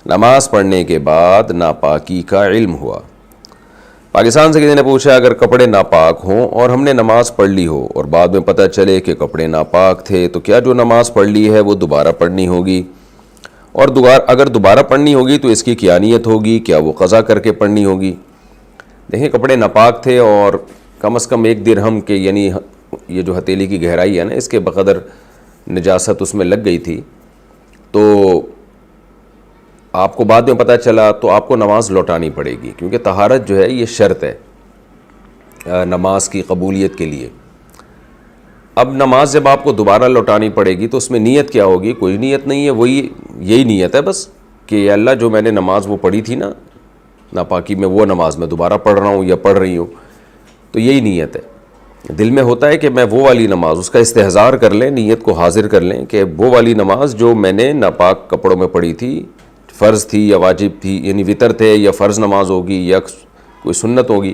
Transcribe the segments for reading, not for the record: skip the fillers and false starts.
نماز پڑھنے کے بعد ناپاکی کا علم ہوا۔ پاکستان سے کسی نے پوچھا اگر کپڑے ناپاک ہوں اور ہم نے نماز پڑھ لی ہو اور بعد میں پتہ چلے کہ کپڑے ناپاک تھے تو کیا جو نماز پڑھ لی ہے وہ دوبارہ پڑھنی ہوگی؟ اور اگر دوبارہ پڑھنی ہوگی تو اس کی کیا نیت ہوگی؟ کیا وہ قضا کر کے پڑھنی ہوگی؟ دیکھیں کپڑے ناپاک تھے اور کم از کم 1 درہم کے یعنی یہ جو ہتھیلی کی گہرائی ہے نا اس کے بقدر نجاست اس میں لگ گئی تھی، تو آپ کو بعد میں پتہ چلا تو آپ کو نماز لوٹانی پڑے گی، کیونکہ طہارت جو ہے یہ شرط ہے نماز کی قبولیت کے لیے۔ اب نماز جب آپ کو دوبارہ لوٹانی پڑے گی تو اس میں نیت کیا ہوگی؟ کوئی نیت نہیں ہے، یہی نیت ہے بس کہ یا اللہ جو میں نے نماز وہ پڑھی تھی نا ناپاکی میں، وہ نماز میں دوبارہ پڑھ رہا ہوں یا پڑھ رہی ہوں، تو یہی نیت ہے۔ دل میں ہوتا ہے کہ میں وہ والی نماز، اس کا استحضار کر لیں، نیت کو حاضر کر لیں کہ وہ والی نماز جو میں نے ناپاک کپڑوں میں پڑھی تھی، فرض تھی یا واجب تھی، یعنی وتر تھے یا فرض نماز ہوگی یا کوئی سنت ہوگی،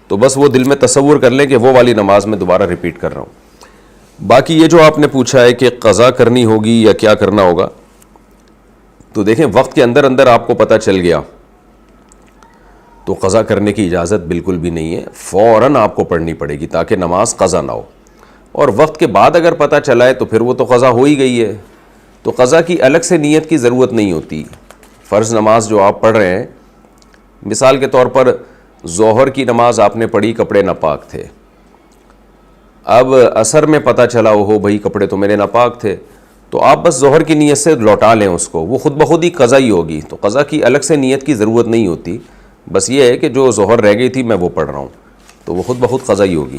تو بس وہ دل میں تصور کر لیں کہ وہ والی نماز میں دوبارہ ریپیٹ کر رہا ہوں۔ باقی یہ جو آپ نے پوچھا ہے کہ قضا کرنی ہوگی یا کیا کرنا ہوگا، تو دیکھیں وقت کے اندر اندر آپ کو پتہ چل گیا تو قضا کرنے کی اجازت بالکل بھی نہیں ہے، فوراً آپ کو پڑھنی پڑے گی تاکہ نماز قضا نہ ہو۔ اور وقت کے بعد اگر پتہ چلا ہے تو پھر وہ تو قضا ہو ہی گئی ہے، تو قضا کی الگ سے نیت کی ضرورت نہیں ہوتی۔ فرض نماز جو آپ پڑھ رہے ہیں، مثال کے طور پر ظہر کی نماز آپ نے پڑھی، کپڑے ناپاک تھے، اب عصر میں پتہ چلا ہو بھائی کپڑے تو میرے ناپاک تھے، تو آپ بس ظہر کی نیت سے لوٹا لیں اس کو، وہ خود بخود ہی قضا ہی ہوگی، تو قضا کی الگ سے نیت کی ضرورت نہیں ہوتی، بس یہ ہے کہ جو ظہر رہ گئی تھی میں وہ پڑھ رہا ہوں، تو وہ خود بخود قضا ہی ہوگی۔